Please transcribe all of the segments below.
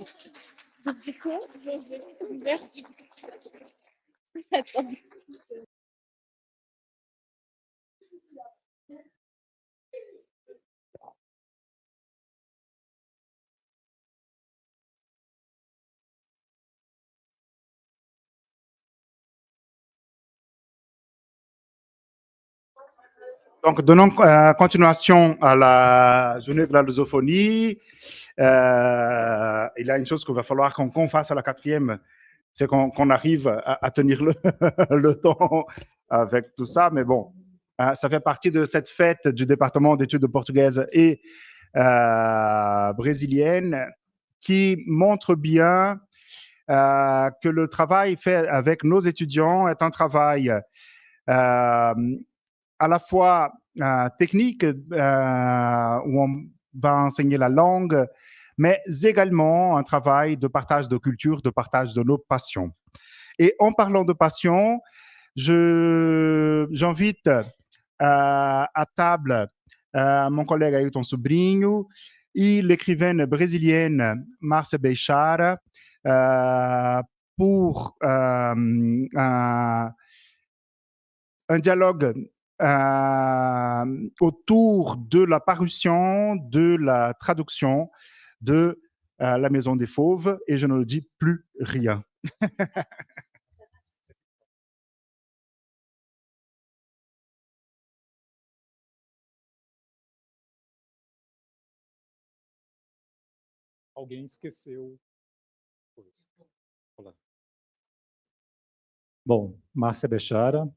Du coup, merci. Donc, donnons continuation à la journée de la lusophonie. Il y a une chose qu'il va falloir qu'on fasse à la 4e, c'est qu'on arrive à tenir le temps avec tout ça. Mais bon, ça fait partie de cette fête du département d'études portugaises et brésiliennes qui montre bien que le travail fait avec nos étudiants est un travail à la fois technique, où on va enseigner la langue, mais également un travail de partage de culture, de partage de nos passions. Et en parlant de passion, j'invite à table mon collègue Ailton Sobrinho et l'écrivaine brésilienne Márcia Beixara pour un dialogue autour de la parution, de la traduction de La Maison des Fauves, et je ne dis plus rien. Alguém esqueceu. Olá. Bom, Márcia Beixara,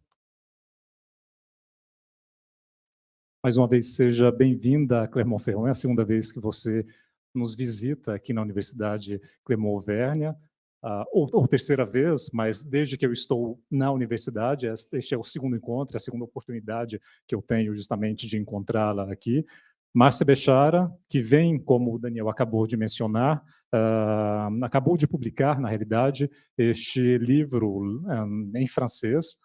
mais uma vez seja bem-vinda a Clermont-Ferrand. É a segunda vez que você nos visita aqui na Universidade Clermont-Auvergne, ou terceira vez, mas desde que eu estou na universidade, este é o segundo encontro, é a segunda oportunidade que eu tenho justamente de encontrá-la aqui. Márcia Beixara, que vem, como o Daniel acabou de mencionar, acabou de publicar, na realidade, este livro em francês,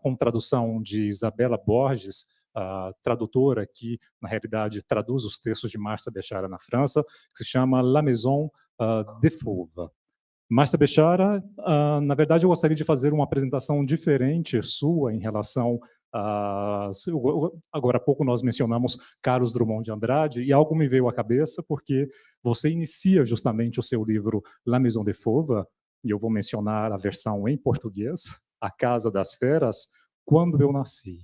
com tradução de Isabela Borges, a tradutora que, na realidade, traduz os textos de Márcia Beixara na França, que se chama La Maison des Fauves. Márcia Beixara, na verdade, eu gostaria de fazer uma apresentação diferente sua em relação a... Agora há pouco nós mencionamos Carlos Drummond de Andrade, e algo me veio à cabeça, porque você inicia justamente o seu livro La Maison des Fauves, e eu vou mencionar a versão em português, A Casa das Feras, Quando Eu Nasci.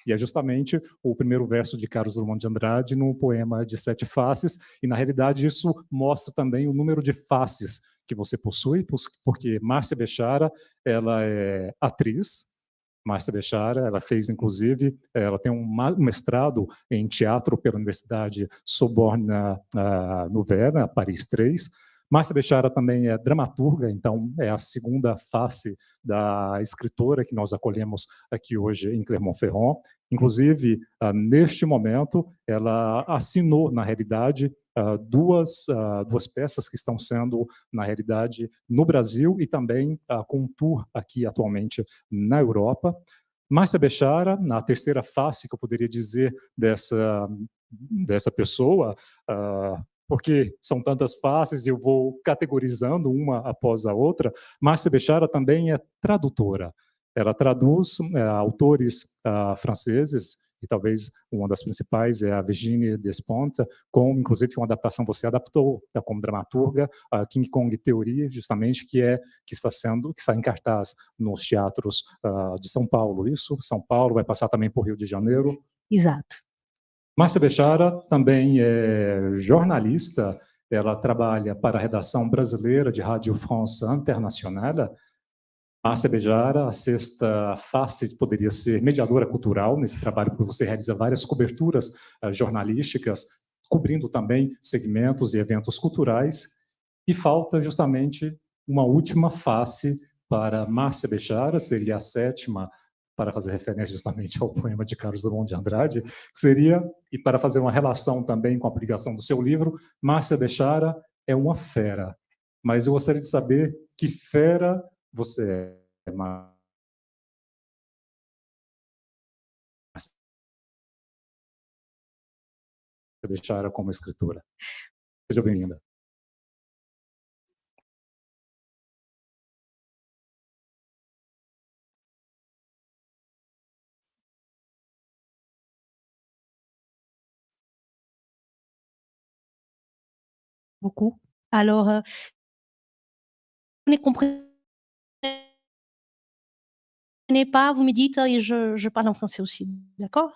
E é justamente o primeiro verso de Carlos Drummond de Andrade no poema de 7 faces, e na realidade isso mostra também o número de faces que você possui, porque Márcia Beixara, ela é atriz. Márcia Beixara, ela fez inclusive, ela tem um mestrado em teatro pela Universidade Sorbonne Nouvelle, Paris 3. Márcia Beixara também é dramaturga, então é a segunda face da escritora que nós acolhemos aqui hoje em Clermont-Ferrand. Inclusive, neste momento, ela assinou, na realidade, duas peças que estão sendo, na realidade, no Brasil e também com um tour aqui atualmente na Europa. Márcia Beixara, na terceira face que eu poderia dizer dessa pessoa, porque são tantas faces e eu vou categorizando uma após a outra, Márcia Beixara também é tradutora. Ela traduz autores franceses, e talvez uma das principais é a Virginie Despentes, com, inclusive, uma adaptação você adaptou como dramaturga, a King Kong Theory, justamente, que está em cartaz nos teatros de São Paulo. Isso, São Paulo, vai passar também por Rio de Janeiro. Exato. Márcia Beixara também é jornalista, ela trabalha para a redação brasileira de Rádio France Internationale. Márcia Beixara, a sexta face poderia ser mediadora cultural nesse trabalho, porque você realiza várias coberturas jornalísticas, cobrindo também segmentos e eventos culturais, e falta justamente uma última face para Márcia Beixara, seria a sétima, para fazer referência justamente ao poema de Carlos Drummond de Andrade, que seria, e para fazer uma relação também com a publicação do seu livro, Márcia Beixara é uma fera. Mas eu gostaria de saber que fera você é, Márcia Beixara como escritora. Seja bem-vinda. beaucoup. Alors, vous ne comprenez pas, vous me dites et je parle en français aussi, d'accord?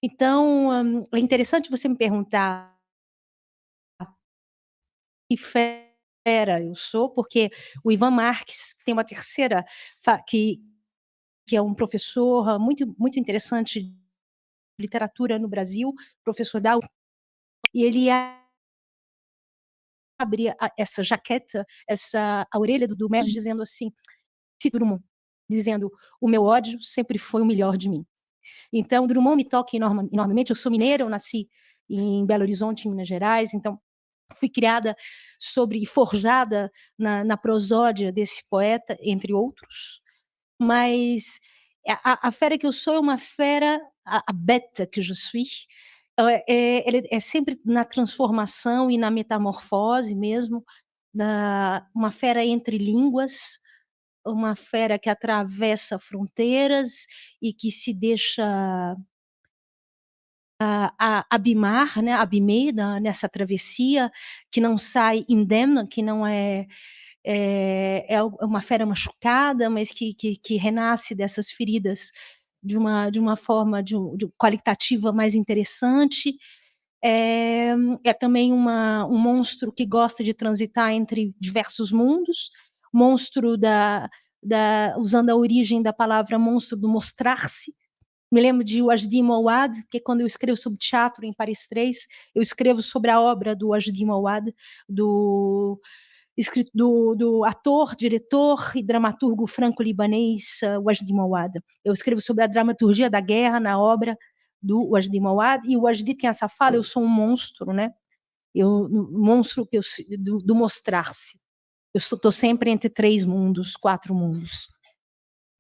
Então, é interessante você me perguntar que fera eu sou, porque o Ivan Marques tem uma terceira que é um professor muito interessante de literatura no Brasil, professor da e ele abre essa jaqueta, a orelha do mestre dizendo assim, Drummond, dizendo, o meu ódio sempre foi o melhor de mim. Então, Drummond me toca enormemente, eu sou mineira, eu nasci em Belo Horizonte, em Minas Gerais, então fui criada e forjada na prosódia desse poeta, entre outros, mas a fera que eu sou é uma fera, a bête que je suis, é sempre na transformação e na metamorfose mesmo, uma fera entre línguas, uma fera que atravessa fronteiras e que se deixa abimar, né, abimir nessa travessia, que não sai indemne, que não é uma fera machucada, mas que renasce dessas feridas de uma forma qualitativa mais interessante. É também um monstro que gosta de transitar entre diversos mundos, monstro usando a origem da palavra monstro do mostrar-se. Me lembro de Wajdi Mouawad, porque quando eu escrevo sobre teatro em Paris 3, eu escrevo sobre a obra do Wajdi Mouawad, do ator, diretor e dramaturgo franco-libanês Wajdi Mouawad. Eu escrevo sobre a dramaturgia da guerra na obra do Wajdi Mouawad, e o Wajdi tem essa fala, eu sou um monstro, né? Monstro do mostrar-se. Eu estou sempre entre 3 mundos, 4 mundos.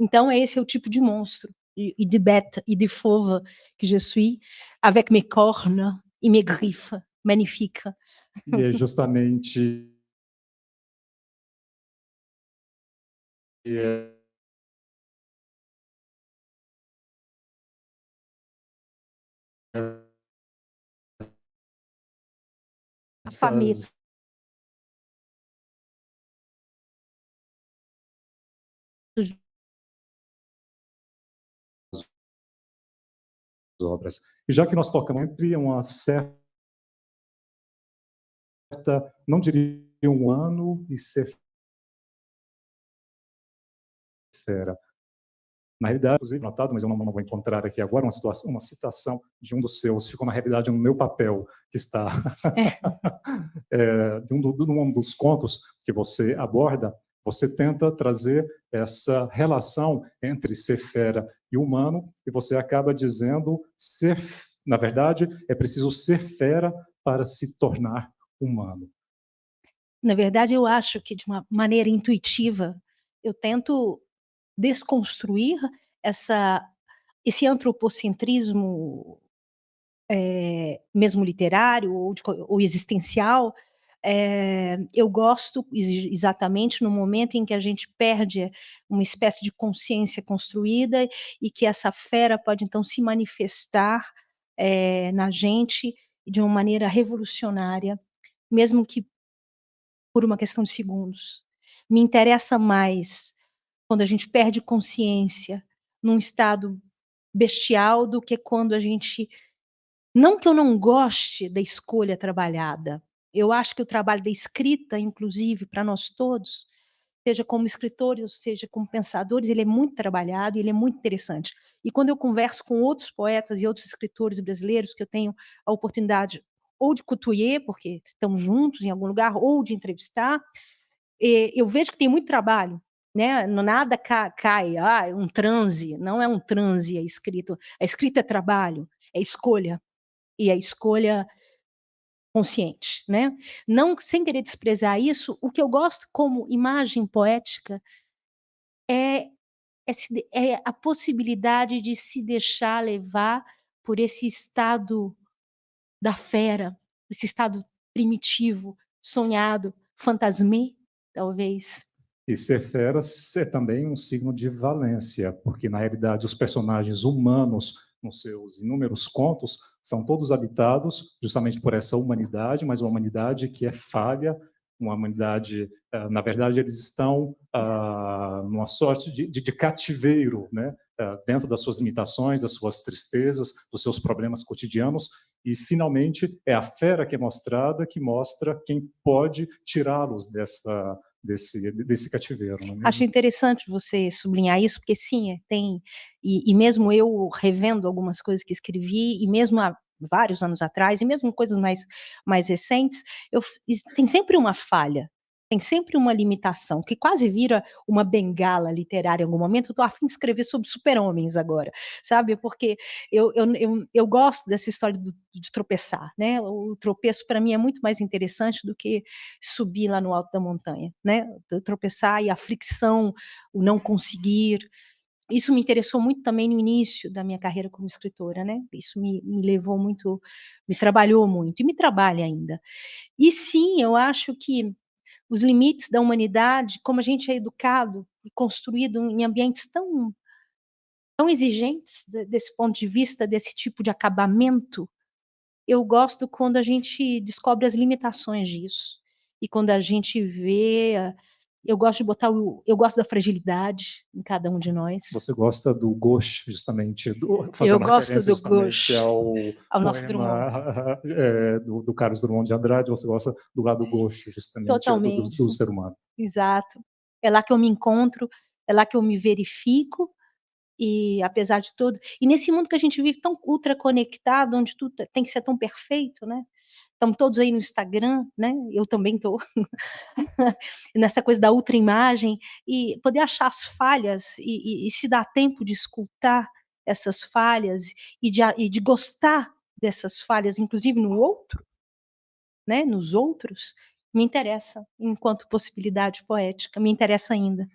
Então, esse é o tipo de monstro, e de bête, e de fauve que je suis, avec mes cornes e mes griffes magnifiques. E é justamente essas obras. E já que nós tocamos sempre uma certa, não diria um ano e ser fera. Na realidade, inclusive notado, mas eu não vou encontrar aqui agora, uma citação de um dos seus, ficou na realidade no meu papel, que está de um dos contos que você aborda, você tenta trazer essa relação entre ser fera e humano, e você acaba dizendo na verdade, é preciso ser fera para se tornar humano. Na verdade, eu acho que de uma maneira intuitiva, eu tento desconstruir esse antropocentrismo mesmo literário ou existencial. Eu gosto exatamente no momento em que a gente perde uma espécie de consciência construída e que essa fera pode então se manifestar na gente de uma maneira revolucionária, mesmo que por uma questão de segundos. Me interessa mais quando a gente perde consciência num estado bestial do que quando a gente... Não que eu não goste da escolha trabalhada, eu acho que o trabalho da escrita, inclusive, para nós todos, seja como escritores, ou seja como pensadores, ele é muito trabalhado, ele é muito interessante. E quando eu converso com outros poetas e outros escritores brasileiros que eu tenho a oportunidade ou de couturier, porque estamos juntos em algum lugar, ou de entrevistar, eu vejo que tem muito trabalho, né? Nada cai, um transe, não é um transe a escrita é trabalho, é escolha, e a escolha consciente, né? Não, sem querer desprezar isso, o que eu gosto como imagem poética é a possibilidade de se deixar levar por esse estado da fera, esse estado primitivo, sonhado, fantasmé, talvez. E ser fera é também um signo de valência, porque, na realidade, os personagens humanos nos seus inúmeros contos, são todos habitados justamente por essa humanidade, mas uma humanidade que é falha, uma humanidade, na verdade, eles estão numa sorte de cativeiro, né? Dentro das suas limitações, das suas tristezas, dos seus problemas cotidianos, e, finalmente, é a fera que é mostrada, que mostra quem pode tirá-los desse cativeiro. Não é mesmo? Acho interessante você sublinhar isso, porque sim, tem, e mesmo eu revendo algumas coisas que escrevi, e mesmo há vários anos atrás, e mesmo coisas mais recentes, tem sempre uma falha, tem sempre uma limitação, que quase vira uma bengala literária em algum momento. Eu estou a fim de escrever sobre super-homens agora, sabe? Porque eu gosto dessa história de tropeçar, né? O tropeço, para mim, é muito mais interessante do que subir lá no alto da montanha, né? Tropeçar e a fricção, o não conseguir. Isso me interessou muito também no início da minha carreira como escritora, né? Isso me levou muito, me trabalhou muito, e me trabalha ainda. E sim, eu acho que os limites da humanidade, como a gente é educado e construído em ambientes tão exigentes desse ponto de vista, desse tipo de acabamento, eu gosto quando a gente descobre as limitações disso. E quando a gente vê, eu gosto da fragilidade em cada um de nós. Você gosta do Gauche, justamente, Eu fazendo gosto referência do Gauche, justamente ao nosso poema do Carlos Drummond de Andrade. Você gosta do lado Gauche, justamente, Totalmente. do ser humano. Exato. É lá que eu me encontro, é lá que eu me verifico, e apesar de tudo, e nesse mundo que a gente vive tão ultra conectado, onde tudo tem que ser tão perfeito, né? Estamos todos aí no Instagram, né? Eu também estou nessa coisa da ultra imagem, e poder achar as falhas e se dar tempo de escutar essas falhas e de gostar dessas falhas, inclusive no outro, né? Nos outros, me interessa enquanto possibilidade poética, me interessa ainda.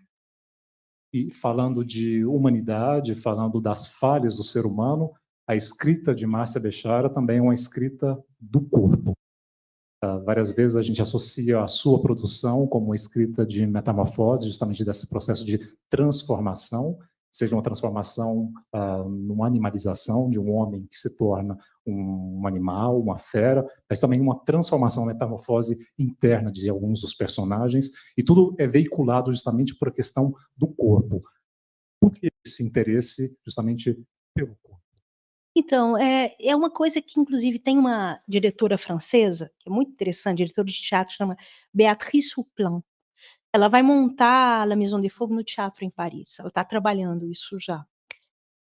E falando de humanidade, falando das falhas do ser humano, a escrita de Márcia Bechara também é uma escrita do corpo. Várias vezes a gente associa a sua produção como uma escrita de metamorfose, justamente desse processo de transformação, seja uma transformação numa animalização de um homem que se torna um animal, uma fera, mas também uma transformação, uma metamorfose interna de alguns dos personagens, e tudo é veiculado justamente por a questão do corpo. Por que esse interesse justamente pelo corpo? Então, é uma coisa que, inclusive, tem uma diretora francesa, que é muito interessante, diretora de teatro, chama Béatrice Souplin. Ela vai montar La Maison des Fauves no teatro em Paris. Ela está trabalhando isso já.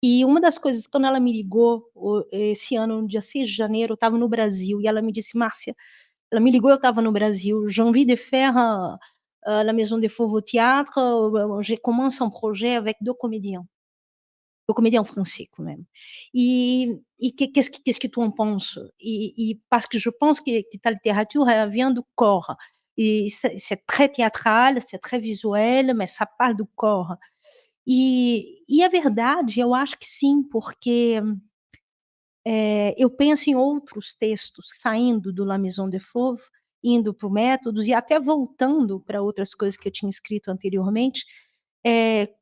E uma das coisas, quando ela me ligou, esse ano, no dia 6 de janeiro, eu estava no Brasil, e ela me disse: Márcia, ela me ligou, eu estava no Brasil, j'ai envie de faire La Maison des Fauves au théâtre, je commence un projet avec 2 comédiens. Le comédien français quand même. Qu'est-ce que tu en penses? Parce que je pense que ta littérature, elle vient du corps. Et c'est très théâtral, c'est très visuel, mas ça parle do corps. E a verdade, eu acho que sim, porque eu penso em outros textos saindo do La Maison des Fauves, indo para o Métodos e até voltando para outras coisas que eu tinha escrito anteriormente,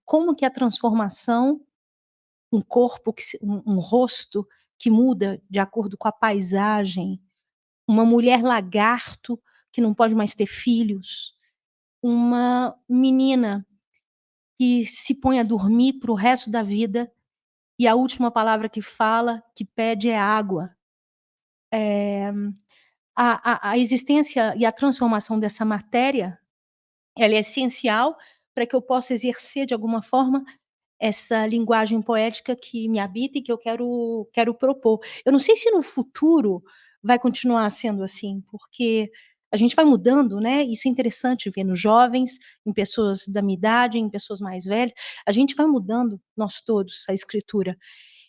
como que a transformação, um corpo, um rosto que muda de acordo com a paisagem, uma mulher lagarto que não pode mais ter filhos, uma menina que se põe a dormir para o resto da vida e a última palavra que fala, que pede, é água. A existência e a transformação dessa matéria, ela é essencial para que eu possa exercer de alguma forma essa linguagem poética que me habita e que eu quero propor. Eu não sei se no futuro vai continuar sendo assim, porque a gente vai mudando, né, isso é interessante ver nos jovens, em pessoas da minha idade, em pessoas mais velhas, a gente vai mudando, nós todos, a escritura.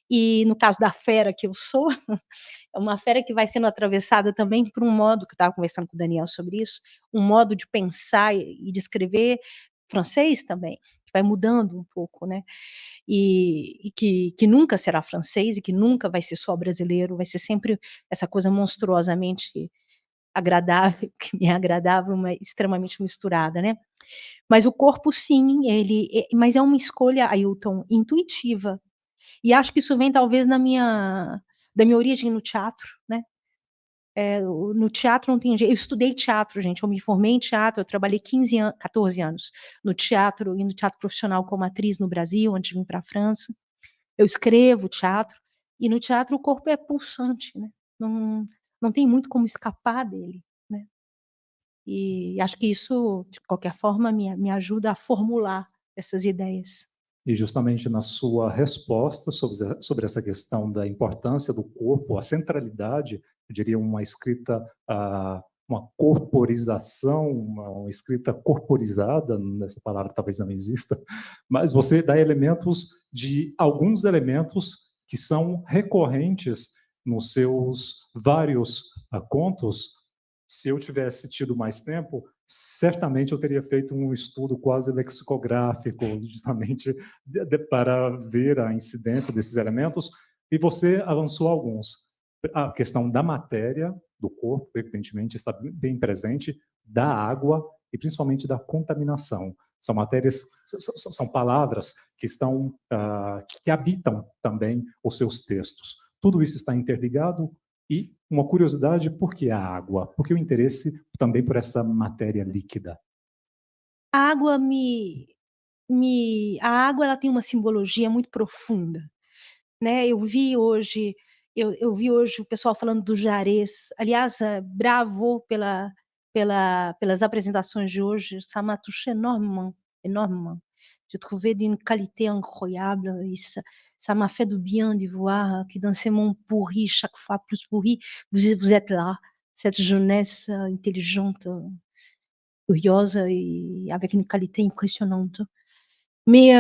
E no caso da fera que eu sou, é uma fera que vai sendo atravessada também por um modo, que eu estava conversando com o Daniel sobre isso, um modo de pensar e de escrever francês também, que vai mudando um pouco, né, e que nunca será francês e que nunca vai ser só brasileiro, vai ser sempre essa coisa monstruosamente agradável, que me é agradável, mas extremamente misturada, né. Mas o corpo sim, mas é uma escolha, Ailton, intuitiva. E acho que isso vem talvez da minha origem no teatro, né? No teatro não tem jeito. Eu estudei teatro, gente. Eu me formei em teatro. Eu trabalhei 14 anos no teatro e no teatro profissional como atriz no Brasil, antes de vir para a França. Eu escrevo teatro e no teatro o corpo é pulsante, né? Não tem muito como escapar dele, né? E acho que isso, de qualquer forma, me ajuda a formular essas ideias. E justamente na sua resposta sobre essa questão da importância do corpo, a centralidade, eu diria uma escrita, uma corporização, uma escrita corporizada, essa palavra talvez não exista, mas você dá alguns elementos que são recorrentes nos seus vários contos. Se eu tivesse tido mais tempo, certamente eu teria feito um estudo quase lexicográfico, justamente para ver a incidência desses elementos, e você avançou alguns. A questão da matéria, do corpo, evidentemente, está bem presente, da água e principalmente da contaminação. São matérias, são palavras que estão, que habitam também os seus textos. Tudo isso está interligado. E uma curiosidade, por que a água? Por que o interesse também por essa matéria líquida? A água a água ela tem uma simbologia muito profunda, né? Eu vi hoje o pessoal falando do jarez. Aliás, bravo pelas apresentações de hoje. Ça m'a touché énormément, énormément. J'ai trouvé d'une qualité incroyable et ça m'a fait du bien de voir que dans ces mondes pourris, chaque fois plus pourris, vous êtes là, cette jeunesse intelligente, curiosa et avec une qualité impressionnante. Mais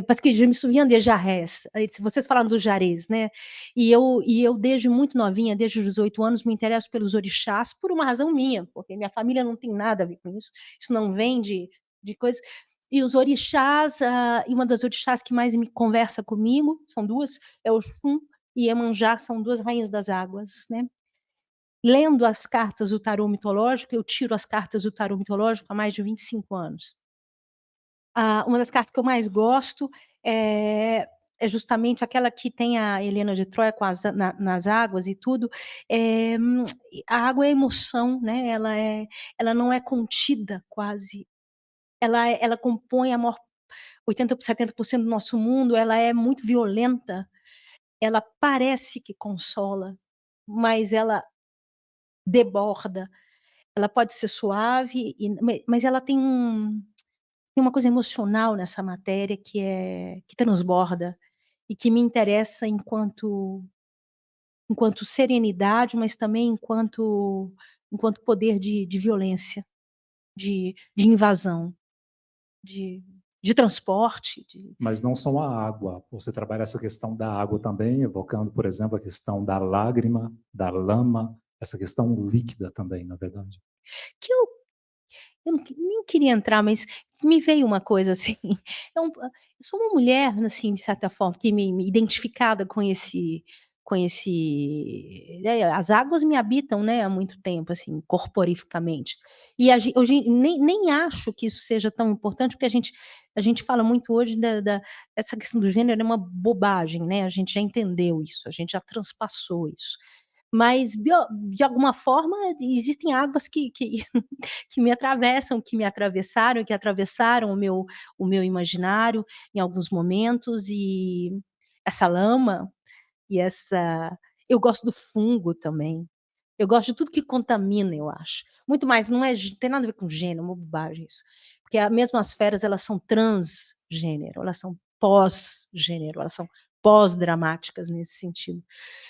parce que je me souviens de Jarrés. Vocês falaram do Jarez, né? E eu desde muito novinha, desde os 18 anos, me interesso pelos orixás por uma razão minha, porque minha família não tem nada a ver com isso. Isso não vem de coisas. E os orixás, e uma das orixás que mais me conversa comigo, são duas, é Oxum e Iemanjá, são duas rainhas das águas, né? Lendo as cartas do tarô mitológico, eu tiro as cartas do tarô mitológico há mais de 25 anos. Uma das cartas que eu mais gosto é justamente aquela que tem a Helena de Troia com nas águas e tudo. A água é emoção, né? Ela não é contida quase. Ela compõe a maior 80%, 70% do nosso mundo. Ela é muito violenta. Ela parece que consola, mas ela deborda. Ela pode ser suave, mas ela tem uma coisa emocional nessa matéria que transborda e que me interessa enquanto serenidade, mas também enquanto poder de violência, de invasão, de transporte. Mas não só a água. Você trabalha essa questão da água também, evocando, por exemplo, a questão da lágrima, da lama, essa questão líquida também, na verdade. Que eu nem queria entrar, mas me veio uma coisa assim. Eu sou uma mulher, assim, de certa forma, que me identificada com esse, as águas me habitam, né, há muito tempo, assim, corporificamente. E hoje nem acho que isso seja tão importante, porque a gente fala muito hoje essa questão do gênero é uma bobagem, né? A gente já entendeu isso, a gente já transpassou isso. Mas de alguma forma existem águas que que me atravessam, que me atravessaram, que atravessaram o meu imaginário em alguns momentos, e essa lama e eu gosto do fungo também. Eu gosto de tudo que contamina, eu acho. Muito mais, não tem nada a ver com gênero, é uma bobagem isso. Porque mesmo as feras, elas são transgênero, elas são pós-gênero, elas são pós-dramáticas nesse sentido.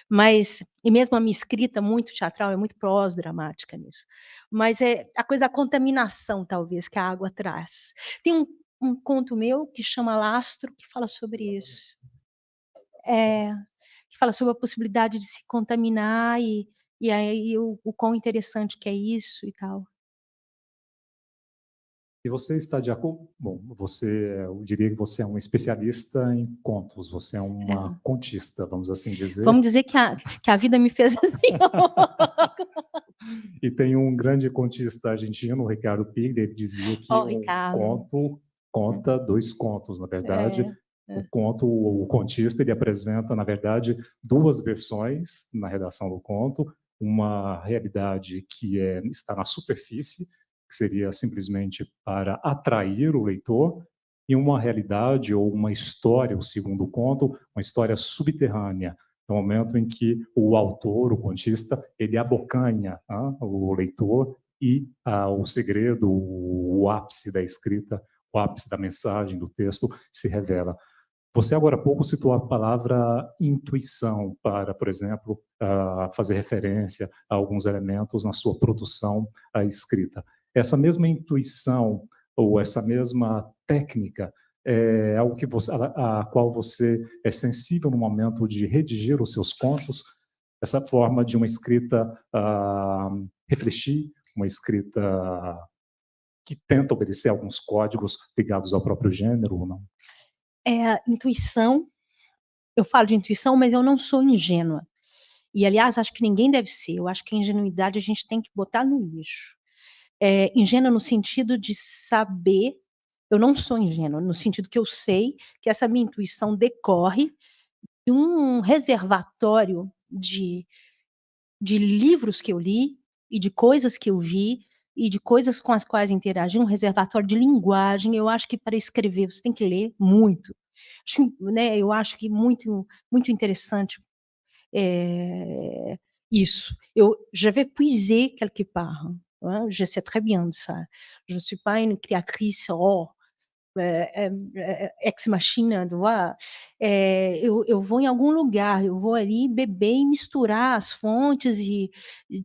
Mas, e mesmo a minha escrita muito teatral é muito pós-dramática nisso. Mas é a coisa da contaminação, talvez, que a água traz. Tem um conto meu que chama Lastro, que fala sobre isso. Que fala sobre a possibilidade de se contaminar e aí o quão interessante que é isso e tal. E você está de acordo? Bom, eu diria que você é um especialista em contos, você é uma contista, vamos assim dizer. Vamos dizer que a vida me fez assim. E tem um grande contista argentino, o Ricardo Piglia, ele dizia que Ricardo. conto conta 2 contos, na verdade. O conto, o contista, ele apresenta, na verdade, duas versões na redação do conto, uma realidade que está na superfície, que seria simplesmente para atrair o leitor, e uma realidade ou uma história, o segundo conto, uma história subterrânea, no momento em que o autor, o contista, ele abocanha o leitor e o segredo, o ápice da escrita, o ápice da mensagem, do texto, se revela. Você agora há pouco citou a palavra intuição para, por exemplo, fazer referência a alguns elementos na sua produção escrita. Essa mesma intuição ou essa mesma técnica é algo que a qual você é sensível no momento de redigir os seus contos? Essa forma de uma escrita refletir, uma escrita que tenta obedecer a alguns códigos ligados ao próprio gênero ou não? Intuição, eu falo de intuição, mas eu não sou ingênua. E, aliás, acho que ninguém deve ser. Eu acho que a ingenuidade a gente tem que botar no lixo. Ingênua no sentido de saber, eu não sou ingênua, no sentido que eu sei que essa minha intuição decorre de um reservatório de livros que eu li e de coisas que eu vi e de coisas com as quais interagi, um reservatório de linguagem. Eu acho que para escrever você tem que ler muito. Né, eu acho que muito, muito interessante isso. Je vais puiser quelque part. Hein, je sais très bien de ça. Je ne suis pas une créatrice ex machina, eu vou em algum lugar, eu vou ali beber e misturar as fontes e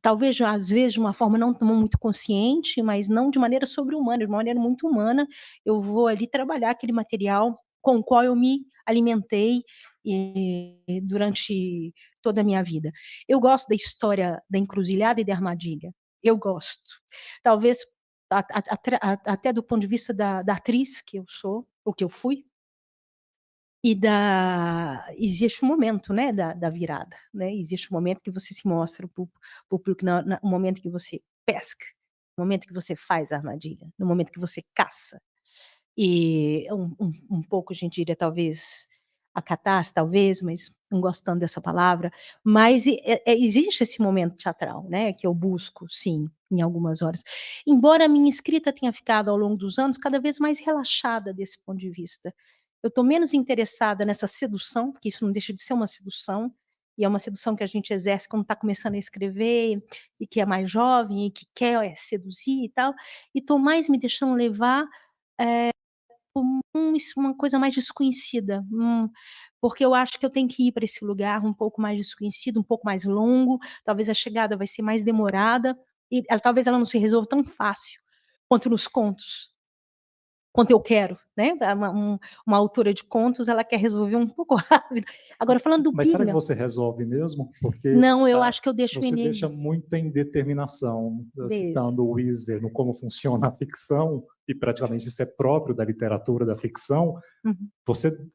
talvez às vezes de uma forma não muito consciente, mas não de maneira sobre-humana, de uma maneira muito humana, eu vou ali trabalhar aquele material com o qual eu me alimentei durante toda a minha vida. Eu gosto da história da encruzilhada e da armadilha, eu gosto. Talvez até do ponto de vista da atriz que eu sou, ou que eu fui, e existe um momento, né, da virada, né, existe um momento que você se mostra para o público, no momento que você pesca, no momento que você faz a armadilha, no momento que você caça. E um pouco, a gente diria, talvez, a catarse, talvez, mas não gosto tanto dessa palavra, mas existe esse momento teatral, né, que eu busco, sim, em algumas horas. Embora a minha escrita tenha ficado, ao longo dos anos, cada vez mais relaxada desse ponto de vista. Eu estou menos interessada nessa sedução, porque isso não deixa de ser uma sedução, e é uma sedução que a gente exerce quando está começando a escrever, e que é mais jovem, e que quer seduzir e tal, e estou mais me deixando levar por uma coisa mais desconhecida, porque eu acho que eu tenho que ir para esse lugar um pouco mais desconhecido, um pouco mais longo, talvez a chegada vai ser mais demorada, e talvez ela não se resolva tão fácil quanto nos contos, quanto eu quero, né, uma autora de contos, ela quer resolver um pouco rápido. Agora falando do Mas será que Pigmalion, você resolve mesmo? Porque não, eu acho que eu deixo o você enigma. deixa muita indeterminação, citando o Wieser no Como Funciona a Ficção, e praticamente isso é próprio da literatura da ficção. Uhum.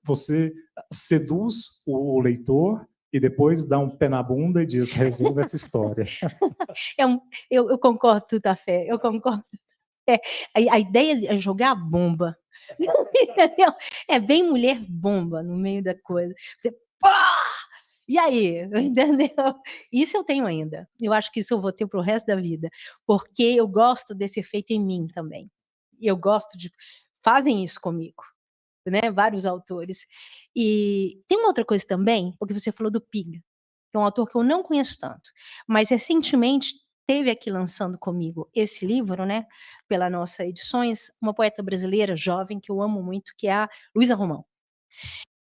Você seduz o leitor e depois dá um pé na bunda e diz, resolve essa história. Eu concordo, Tutafé, eu concordo. A ideia é jogar a bomba. Entendeu? É bem mulher bomba no meio da coisa. Você, pá! E aí? Entendeu? Isso eu tenho ainda. Eu acho que isso eu vou ter para o resto da vida, porque eu gosto desse efeito em mim também. Eu gosto de. Fazem isso comigo, né? Vários autores. E tem uma outra coisa também, porque você falou do Pig, que é um autor que eu não conheço tanto, mas recentemente teve aqui lançando comigo esse livro, né, pela nossa Edições, uma poeta brasileira jovem que eu amo muito, que é a Luísa Romão.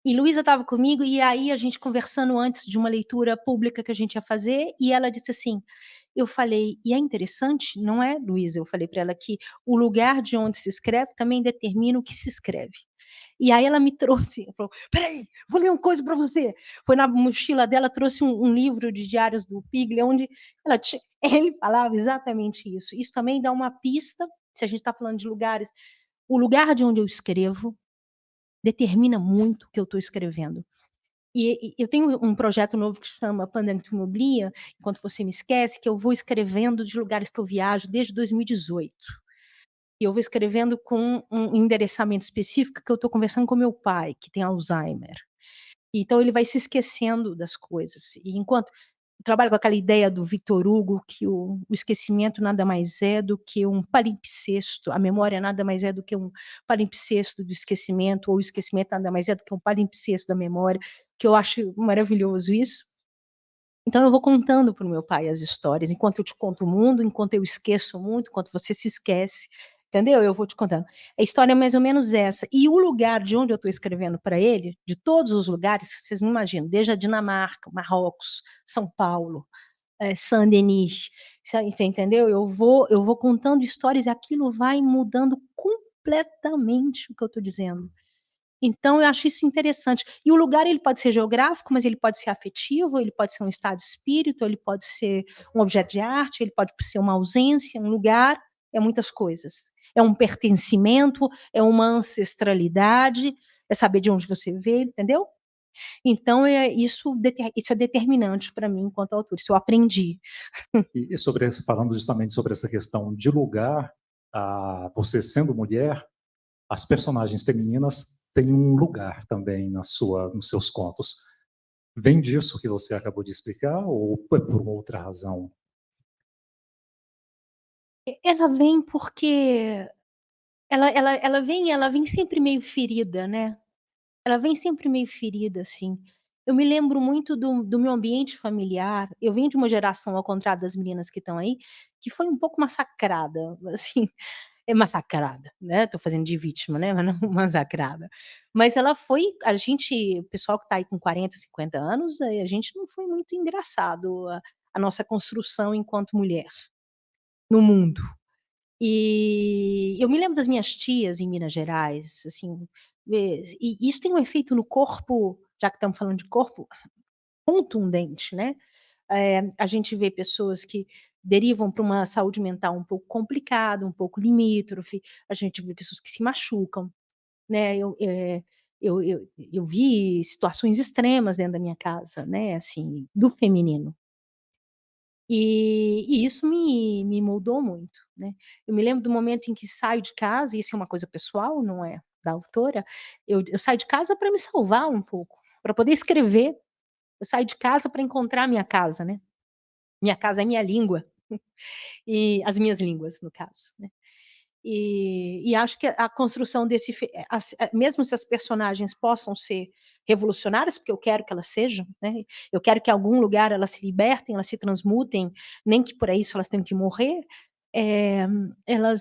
E Luísa estava comigo, e aí a gente conversando antes de uma leitura pública que a gente ia fazer, e ela disse assim, eu falei, e é interessante, não é, Luísa? Eu falei para ela que o lugar de onde se escreve também determina o que se escreve. E aí ela me trouxe, falou, peraí, vou ler uma coisa para você. Foi na mochila dela, trouxe um livro de diários do Pigli, onde ele falava exatamente isso. Isso também dá uma pista, se a gente está falando de lugares, o lugar de onde eu escrevo determina muito o que eu estou escrevendo. E eu tenho um projeto novo que chama Pendant tu m'oublies, Enquanto Você Me Esquece, que eu vou escrevendo de lugares que eu viajo desde 2018. E eu vou escrevendo com um endereçamento específico, que eu estou conversando com meu pai, que tem Alzheimer. Então ele vai se esquecendo das coisas. E enquanto eu trabalho com aquela ideia do Victor Hugo, que o esquecimento nada mais é do que um palimpsesto, a memória nada mais é do que um palimpsesto do esquecimento, ou o esquecimento nada mais é do que um palimpsesto da memória, que eu acho maravilhoso isso. Então eu vou contando para o meu pai as histórias, enquanto eu te conto o mundo, enquanto eu esqueço o mundo, enquanto você se esquece, entendeu? Eu vou te contando. A história é mais ou menos essa. E o lugar de onde eu estou escrevendo para ele, de todos os lugares, vocês não imaginam, desde a Dinamarca, Marrocos, São Paulo, Saint-Denis, você entendeu? Eu vou contando histórias e aquilo vai mudando completamente o que eu estou dizendo. Então eu acho isso interessante. E o lugar ele pode ser geográfico, mas ele pode ser afetivo, ele pode ser um estado de espírito, ele pode ser um objeto de arte, ele pode ser uma ausência, um lugar, é muitas coisas. É um pertencimento, é uma ancestralidade, é saber de onde você veio, entendeu? Então isso é determinante para mim enquanto autor, isso eu aprendi. E falando justamente sobre essa questão de lugar, você sendo mulher, as personagens femininas têm um lugar também nos seus contos. Vem disso que você acabou de explicar ou é por uma outra razão? Ela vem porque ela vem sempre meio ferida, né? Ela vem sempre meio ferida, assim. Eu me lembro muito do meu ambiente familiar. Eu venho de uma geração, ao contrário das meninas que estão aí, que foi um pouco massacrada, assim, massacrada, né, tô fazendo de vítima, né, mas não massacrada. Mas ela foi o pessoal que tá aí com 40, 50 anos, a gente não foi muito engraçado a nossa construção enquanto mulher, no mundo. E eu me lembro das minhas tias em Minas Gerais, assim, e isso tem um efeito no corpo, já que estamos falando de corpo, contundente, né. A gente vê pessoas que derivam para uma saúde mental um pouco complicada, um pouco limítrofe, a gente vê pessoas que se machucam, né. Eu vi situações extremas dentro da minha casa, né, assim, do feminino. E isso me moldou muito, né. Eu me lembro do momento em que saio de casa, e isso é uma coisa pessoal, não é da autora, eu saio de casa para me salvar um pouco, para poder escrever. Eu saio de casa para encontrar minha casa, né. Minha casa é minha língua, e as minhas línguas, no caso, né. E acho que a construção desse mesmo se as personagens possam ser revolucionárias, porque eu quero que elas sejam, né, eu quero que em algum lugar elas se libertem, elas se transmutem, nem que por isso elas tenham que morrer, eh, ela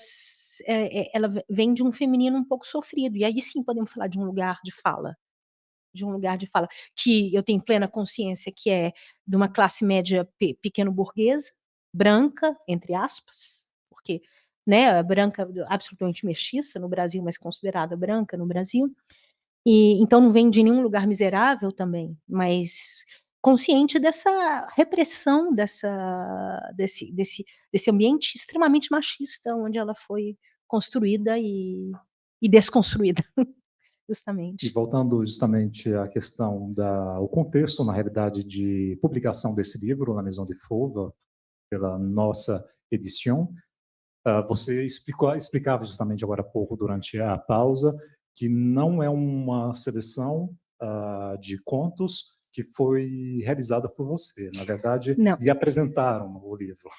vem de um feminino um pouco sofrido, e aí sim podemos falar de um lugar de fala. De um lugar de fala, que eu tenho plena consciência que é de uma classe média pequeno-burguesa, branca, entre aspas, porque, né, branca absolutamente mestiça no Brasil, mas considerada branca no Brasil, e então não vem de nenhum lugar miserável também, mas consciente dessa repressão, desse ambiente extremamente machista onde ela foi construída e desconstruída, E justamente. voltando justamente à questão o contexto, na realidade, de publicação desse livro na Maison de Fauve, pela nossa edição, você explicava justamente agora há pouco, durante a pausa, que não é uma seleção de contos que foi realizada por você. Na verdade, Não. lhe apresentaram o livro.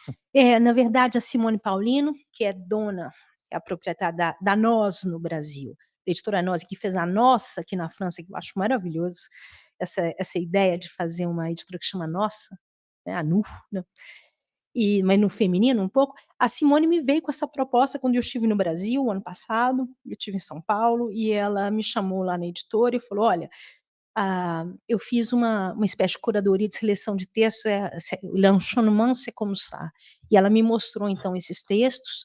Na verdade, a Simone Paulino, que é dona, é a proprietária da Nós no Brasil, da editora Nós, que fez a Nossa aqui na França, que eu acho maravilhoso, essa ideia de fazer uma editora que chama Nossa, né, a Nu, né, mas no feminino um pouco. A Simone me veio com essa proposta quando eu estive no Brasil, ano passado, eu estive em São Paulo, e ela me chamou lá na editora e falou: "Olha, eu fiz uma espécie de curadoria de seleção de textos, l'enchaînement c'est comme ça". E ela me mostrou então esses textos,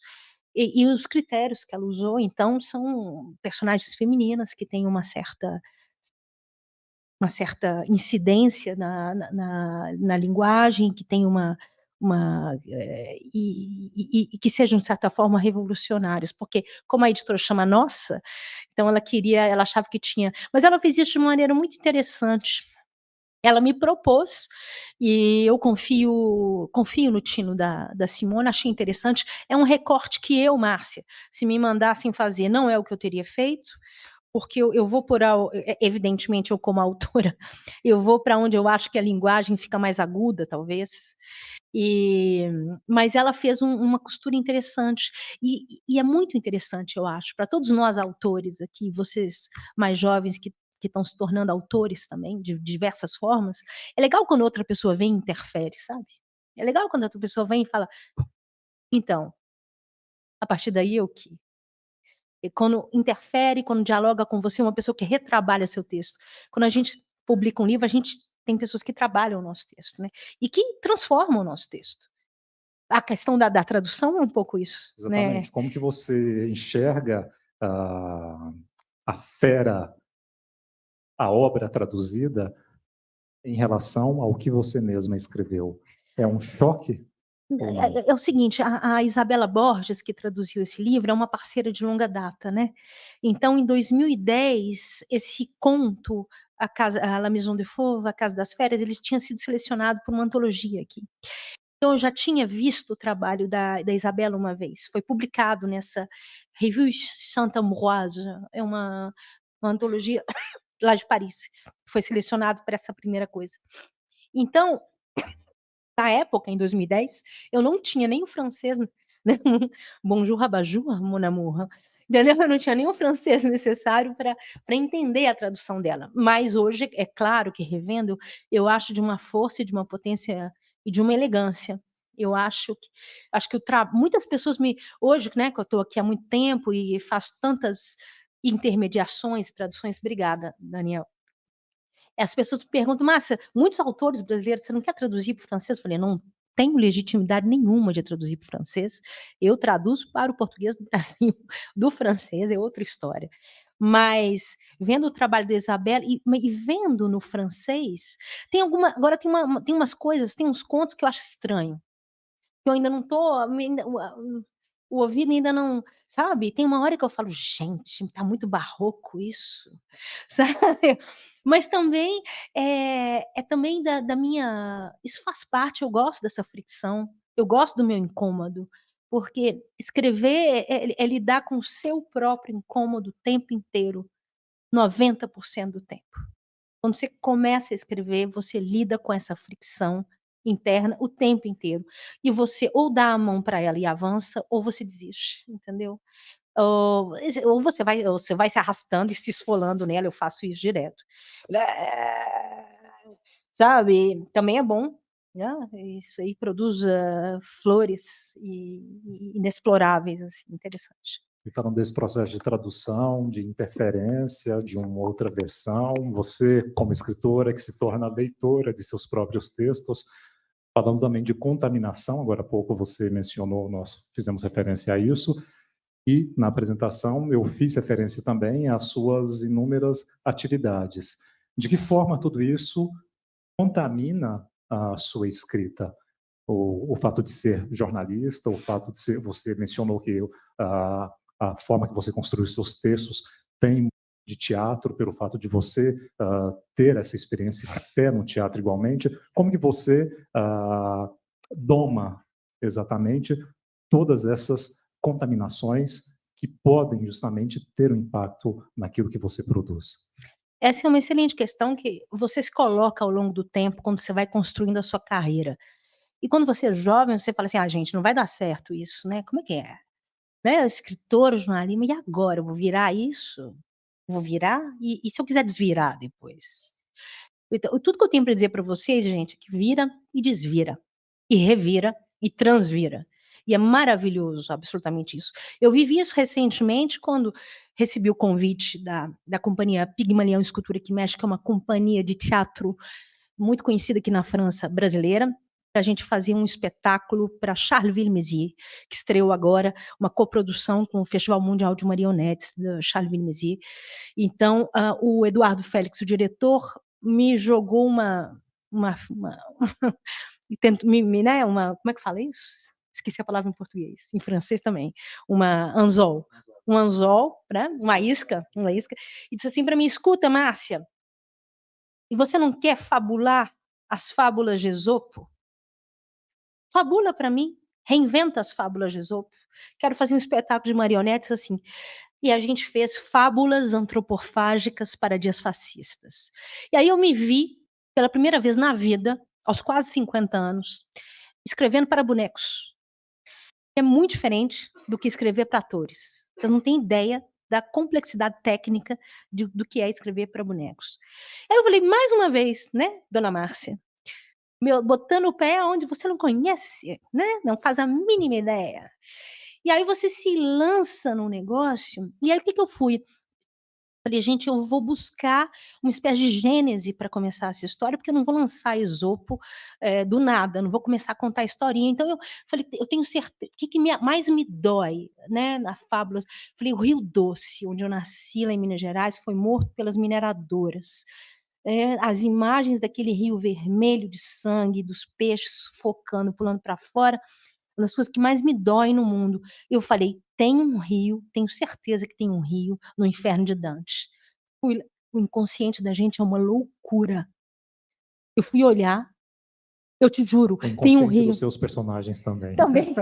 e os critérios que ela usou, então, são personagens femininas que têm uma certa incidência na linguagem, que tem e que sejam, de certa forma, revolucionários, porque como a editora chama Nossa, então ela achava que tinha, mas ela fez isso de uma maneira muito interessante. ela me propôs, e eu confio no tino da Simone, achei interessante. É um recorte que eu, Márcia, se me mandassem fazer, não é o que eu teria feito, porque eu vou por evidentemente, eu como autora, eu vou para onde eu acho que a linguagem fica mais aguda, talvez, mas ela fez uma costura interessante, e é muito interessante, eu acho, para todos nós autores aqui, vocês mais jovens que estão se tornando autores também, de diversas formas, é legal quando outra pessoa vem e interfere, sabe? É legal quando outra pessoa vem e fala, então, a partir daí eu que... E quando interfere, quando dialoga com você, uma pessoa que retrabalha seu texto. Quando a gente publica um livro, a gente tem pessoas que trabalham o nosso texto, né? E que transformam o nosso texto. A questão da tradução é um pouco isso, né? Exatamente. Como que você enxerga a fera, a obra traduzida, em relação ao que você mesma escreveu? É um choque ou não? É o seguinte, a Isabela Borges, que traduziu esse livro, é uma parceira de longa data, né? Então, em 2010, esse conto, a La Maison de Fauve, A Casa das Férias, ele tinha sido selecionado por uma antologia aqui. Então, eu já tinha visto o trabalho da Isabela uma vez. Foi publicado nessa Revue Saint-Ambroise, é uma antologia lá de Paris. Foi selecionado para essa primeira coisa. Então, na época, em 2010, eu não tinha nem o francês, né? Bonjour, rabajour, mon amour. Entendeu? Eu não tinha nem o francês necessário para entender a tradução dela. Mas hoje, é claro que revendo, eu acho de uma força e de uma potência e de uma elegância. Eu acho que muitas pessoas hoje, né, que eu estou aqui há muito tempo e faço tantas intermediações e traduções, obrigada, Daniel. As pessoas me perguntam, Márcia, muitos autores brasileiros, você não quer traduzir para o francês? Eu falei, não tenho legitimidade nenhuma de traduzir para o francês, eu traduzo para o português do Brasil, do francês é outra história. Mas vendo o trabalho da Isabela e vendo no francês, agora tem umas coisas, tem uns contos que eu acho estranho, que eu ainda não estou, o ouvido ainda não, sabe? Tem uma hora que eu falo, gente, está muito barroco isso, sabe? Mas também é também da minha, isso faz parte, eu gosto dessa fricção, eu gosto do meu incômodo, porque escrever é lidar com o seu próprio incômodo o tempo inteiro, 90% do tempo. Quando você começa a escrever, você lida com essa fricção interna o tempo inteiro. E você ou dá a mão para ela e avança, ou você desiste, entendeu? Ou você vai se arrastando e se esfolando nela, eu faço isso direto. Sabe? Também é bom, né? Isso aí produz flores inexploráveis, assim, interessante. E falando desse processo de tradução, de interferência, de uma outra versão, você, como escritora, que se torna leitora de seus próprios textos, falando também de contaminação, agora há pouco você mencionou, nós fizemos referência a isso, e na apresentação eu fiz referência também às suas inúmeras atividades. De que forma tudo isso contamina a sua escrita? O fato de ser jornalista, o fato de ser, você mencionou que a forma que você construiu seus textos tem de teatro, pelo fato de você ter essa experiência, essa fé no teatro igualmente. Como que você doma exatamente todas essas contaminações que podem justamente ter um impacto naquilo que você produz? Essa é uma excelente questão que você se coloca ao longo do tempo, quando você vai construindo a sua carreira. E quando você é jovem, você fala assim: gente, não vai dar certo isso, né? Como é que é? Né? Escritor, jornalista, e agora? Eu vou virar isso? Vou virar? E se eu quiser desvirar depois? Então, tudo que eu tenho para dizer para vocês, gente, é que vira e desvira, e revira e transvira. E é maravilhoso, absolutamente isso. Eu vivi isso recentemente quando recebi o convite da companhia Pygmalion Escultura que Mexe, que é uma companhia de teatro muito conhecida aqui na França, brasileira, para a gente fazer um espetáculo para Charleville-Mézières, que estreou agora, uma coprodução com o Festival Mundial de Marionetes de Charleville-Mézières. Então, o Eduardo Félix, o diretor, me jogou né, como é que fala isso? Esqueci a palavra em português, em francês também, um anzol, né, uma isca, e disse assim para mim: escuta, Márcia, E você não quer fabular as fábulas de Esopo? Fabula para mim, reinventa as fábulas de Esopo. Quero fazer um espetáculo de marionetes assim. E a gente fez fábulas antropofágicas para dias fascistas. E aí eu me vi, pela primeira vez na vida, aos quase 50 anos, escrevendo para bonecos. É muito diferente do que escrever para atores. Você não tem ideia da complexidade técnica do que é escrever para bonecos. Aí eu falei, mais uma vez, né, dona Márcia, botando o pé onde você não conhece, né? Não faz a mínima ideia. E aí você se lança no negócio, e aí o que eu fui? Falei, gente, eu vou buscar uma espécie de gênese para começar essa história, porque eu não vou lançar Esopo do nada, não vou começar a contar a historinha. Então eu falei, eu tenho certeza, o que mais me dói, né, na fábula? Falei, o Rio Doce, onde eu nasci lá em Minas Gerais, foi morto pelas mineradoras. As imagens daquele rio vermelho de sangue, dos peixes sufocando, pulando para fora, uma das coisas que mais me dói no mundo. Eu falei, tem um rio, tenho certeza que tem um rio no Inferno de Dante. O inconsciente da gente é uma loucura. Eu fui olhar, eu te juro, O tem um inconsciente rio. dos seus personagens também. Também.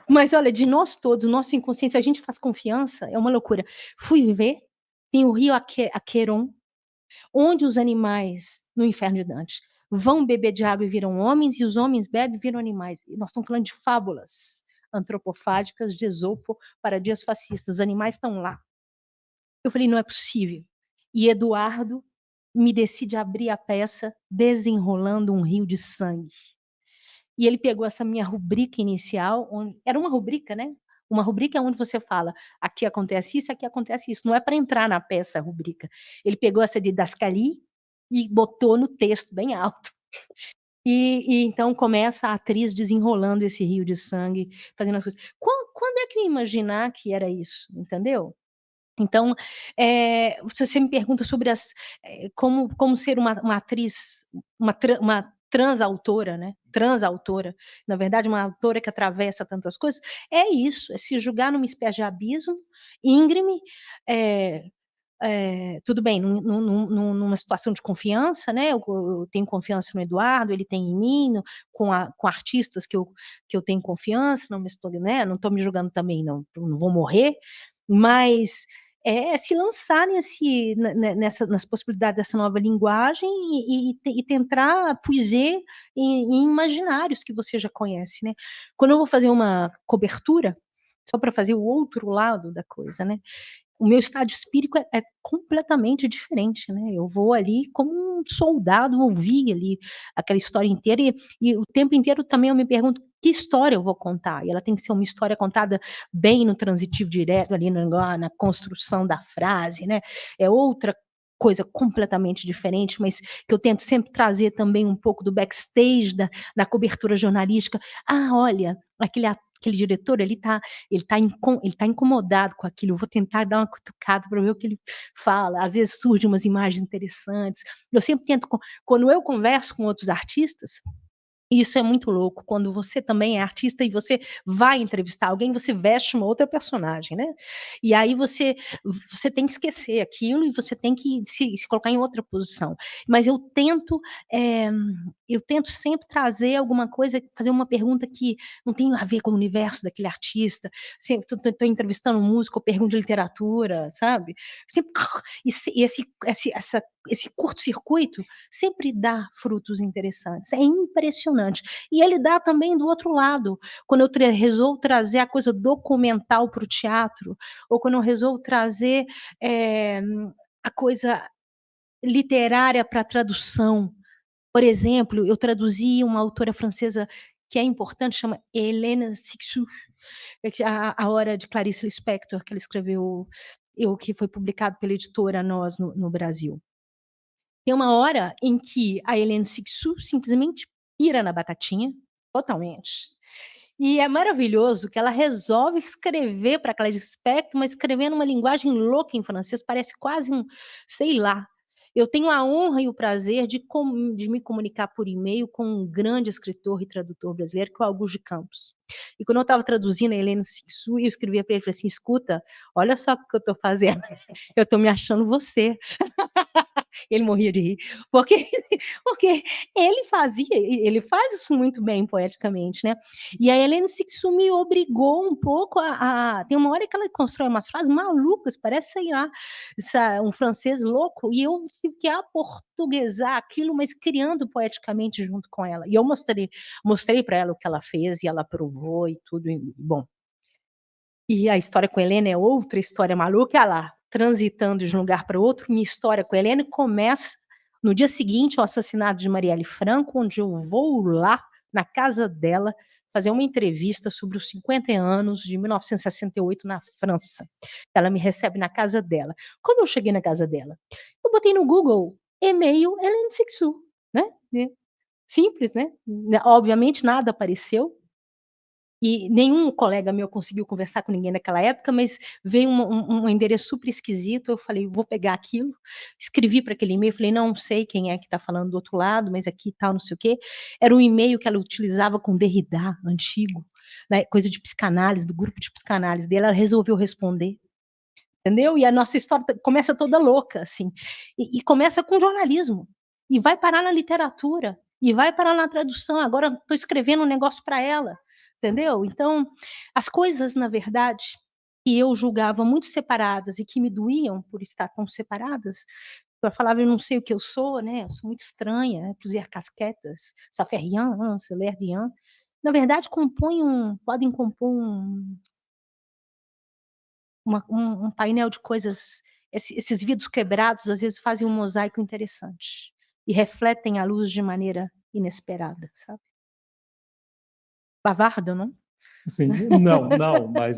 Mas olha, de nós todos, o nosso inconsciente, se a gente faz confiança, é uma loucura. Fui ver, tem o rio Aqueron, onde os animais, no Inferno de Dante, vão beber de água e viram homens, e os homens bebem e viram animais. E nós estamos falando de fábulas antropofágicas de Esopo para dias fascistas. Os animais estão lá. Eu falei, não é possível. E Eduardo me decide abrir a peça desenrolando um rio de sangue. E ele pegou essa minha rubrica inicial, era uma rubrica, né? Uma rubrica é onde você fala, aqui acontece isso, aqui acontece isso. Não é para entrar na peça a rubrica. Ele pegou essa didascalia e botou no texto bem alto. E então começa a atriz desenrolando esse rio de sangue, fazendo as coisas. Quando é que eu ia imaginar que era isso, entendeu? Então, se você me pergunta sobre como ser uma atriz, uma transautora, né? Transautora, na verdade, uma autora que atravessa tantas coisas, é isso, é se julgar numa espécie de abismo íngreme, tudo bem, numa situação de confiança, né? Eu tenho confiança no Eduardo, ele tem em mim, com artistas que eu tenho confiança, não estou, né? Não estou me julgando também, não vou morrer, mas se lançar nas possibilidades dessa nova linguagem e tentar puiser em imaginários que você já conhece, né? Quando eu vou fazer uma cobertura, só para fazer o outro lado da coisa, né? O meu estado espírito é completamente diferente, né? Eu vou ali como um soldado ouvir ali aquela história inteira e o tempo inteiro também eu me pergunto que história eu vou contar. E ela tem que ser uma história contada bem no transitivo direto, ali na construção da frase, né? É outra coisa completamente diferente, mas que eu tento sempre trazer também um pouco do backstage da cobertura jornalística. Ah, olha, aquele diretor, ele tá incomodado com aquilo, eu vou tentar dar uma cutucada para ver o que ele fala, às vezes surgem umas imagens interessantes, eu sempre tento, quando eu converso com outros artistas, isso é muito louco, quando você também é artista e você vai entrevistar alguém, você veste uma outra personagem, né? E aí você tem que esquecer aquilo e você tem que se colocar em outra posição. Mas eu tento sempre trazer alguma coisa, fazer uma pergunta que não tem a ver com o universo daquele artista. Sempre estou entrevistando um músico, eu pergunto de literatura, sabe? Sempre, e esse curto-circuito sempre dá frutos interessantes. É impressionante. E ele dá também do outro lado. Quando eu resolvo trazer a coisa documental para o teatro, ou quando eu resolvo trazer a coisa literária para a tradução. Por exemplo, eu traduzi uma autora francesa que é importante, chama Hélène Cixous, A Hora de Clarice Lispector, que ela escreveu, que foi publicado pela editora Nós no Brasil. Tem uma hora em que a Hélène Cixous simplesmente pira na batatinha, totalmente. E é maravilhoso que ela resolve escrever para Clarice Lispector, mas escrevendo uma linguagem louca em francês, parece quase sei lá. Eu tenho a honra e o prazer de me comunicar por e-mail com um grande escritor e tradutor brasileiro, que é o Augusto de Campos. E quando eu estava traduzindo a Hélène Cixous, eu escrevia para ele, falei assim, escuta, olha só o que eu estou fazendo, eu estou me achando você. Ele morria de rir, porque ele faz isso muito bem poeticamente, né? E a Hélène Cixous me obrigou um pouco tem uma hora que ela constrói umas frases malucas, parece, sei lá, um francês louco, e eu tive que aportuguesar aquilo, mas criando poeticamente junto com ela. E eu mostrei para ela o que ela fez, e ela aprovou e tudo, bom. E a história com a Helena é outra história maluca, olha lá, transitando de um lugar para outro. Minha história com a Helena começa no dia seguinte ao assassinato de Marielle Franco, onde eu vou lá na casa dela fazer uma entrevista sobre os 50 anos de 1968 na França. Ela me recebe na casa dela. Como eu cheguei na casa dela? Eu botei no Google e-mail Hélène Cixous, né? Simples, né? Obviamente nada apareceu. E nenhum colega meu conseguiu conversar com ninguém naquela época, mas veio um endereço super esquisito, eu falei, vou pegar aquilo, escrevi para aquele e-mail, falei, não sei quem é que está falando do outro lado, mas aqui tal, não sei o quê. Era um e-mail que ela utilizava com Derrida, antigo, né, coisa de psicanálise, do grupo de psicanálise dele, ela resolveu responder. Entendeu? E a nossa história começa toda louca, assim. E começa com jornalismo, e vai parar na literatura, e vai parar na tradução. Agora estou escrevendo um negócio para ela. Entendeu? Então, as coisas, na verdade, que eu julgava muito separadas e que me doíam por estar tão separadas, eu falava, eu não sei o que eu sou, né? Eu sou muito estranha, né? Plusieurs casquettes, ça fait rien, c'est l'air de rien. Na verdade, podem compor um painel de coisas, esses vidros quebrados, às vezes fazem um mosaico interessante e refletem a luz de maneira inesperada, sabe? Bavardo, não? Sim, não, mas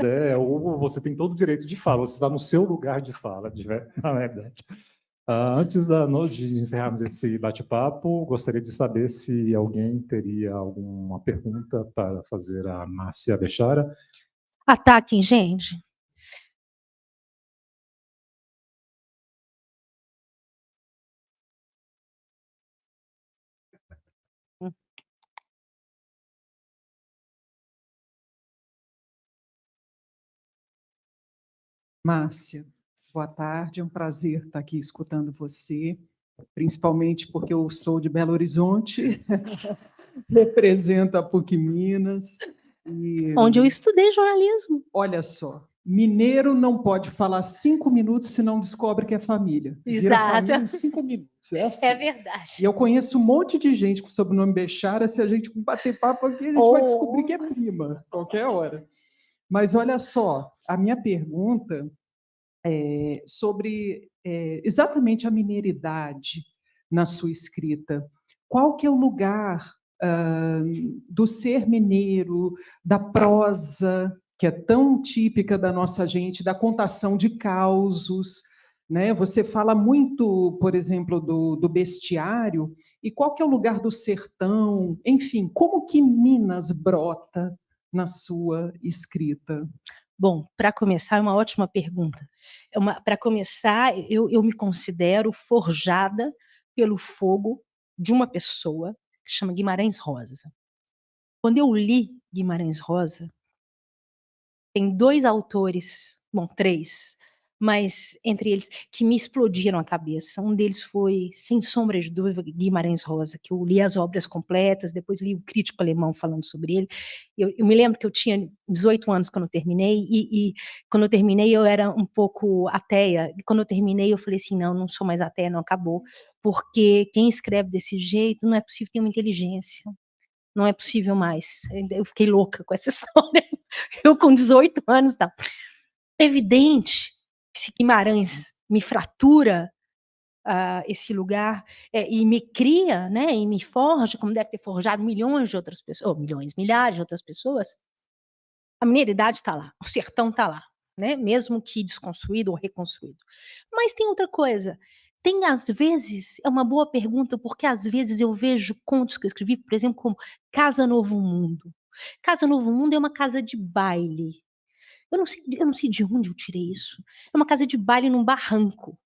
você tem todo o direito de fala, você está no seu lugar de fala, na verdade. Antes de encerrarmos esse bate-papo, gostaria de saber se alguém teria alguma pergunta para fazer a Márcia Bechara. Ataquem, gente. Márcia, boa tarde, é um prazer estar aqui escutando você, principalmente porque eu sou de Belo Horizonte, represento a PUC Minas. Onde eu estudei jornalismo. Olha só, mineiro não pode falar 5 minutos se não descobre que é família. Vira família em 5 minutos. Assim. É verdade. E eu conheço um monte de gente com sobrenome Bechara, se a gente bater papo aqui, a gente vai descobrir que é prima, qualquer hora. Mas olha só, a minha pergunta é sobre exatamente a mineiridade na sua escrita. Qual que é o lugar do ser mineiro, da prosa, que é tão típica da nossa gente, da contação de causos, né? Você fala muito, por exemplo, do bestiário, e qual que é o lugar do sertão? Enfim, como que Minas brota na sua escrita? Bom, para começar, é uma ótima pergunta. Para começar, eu me considero forjada pelo fogo de uma pessoa que chama Guimarães Rosa. Quando eu li Guimarães Rosa, tem 2 autores, bom, 3, mas entre eles que me explodiram a cabeça. Um deles foi, sem sombra de dúvida, Guimarães Rosa, que eu li as obras completas, depois li o crítico alemão falando sobre ele. Eu me lembro que eu tinha 18 anos quando eu terminei, e quando eu terminei eu era um pouco ateia, e quando eu terminei eu falei assim, não sou mais ateia, não, acabou, porque quem escreve desse jeito não é possível ter uma inteligência. Não é possível mais. Eu fiquei louca com essa história. Eu com 18 anos, tá. Evidente que se Guimarães me fratura esse lugar e me cria, né, e me forja, como deve ter forjado milhões de outras pessoas, ou milhares de outras pessoas, a mineiridade está lá, o sertão está lá, né, mesmo que desconstruído ou reconstruído. Mas tem outra coisa. Tem, às vezes, é uma boa pergunta, porque às vezes eu vejo contos que eu escrevi, por exemplo, como Casa Novo Mundo. Casa Novo Mundo é uma casa de baile. Eu não sei de onde eu tirei isso. É uma casa de baile num barranco,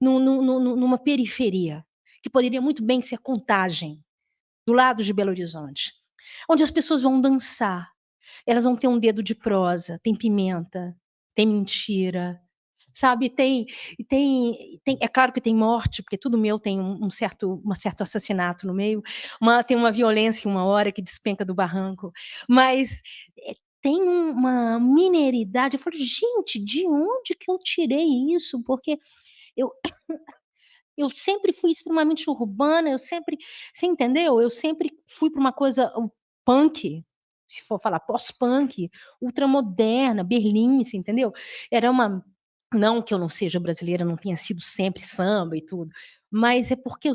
numa periferia, que poderia muito bem ser Contagem, do lado de Belo Horizonte, onde as pessoas vão dançar. Elas vão ter um dedo de prosa, tem pimenta, tem mentira, sabe? É claro que tem morte, porque tudo meu tem um certo assassinato no meio, tem uma violência uma hora que despenca do barranco, mas tem uma mineridade. Eu falo, gente, de onde que eu tirei isso? Porque eu eu sempre fui extremamente urbana, você entendeu? Eu sempre fui para uma coisa punk, se for falar pós-punk, ultramoderna, Berlim, você entendeu? Era não que eu não seja brasileira, não tenha sido sempre samba e tudo, mas é porque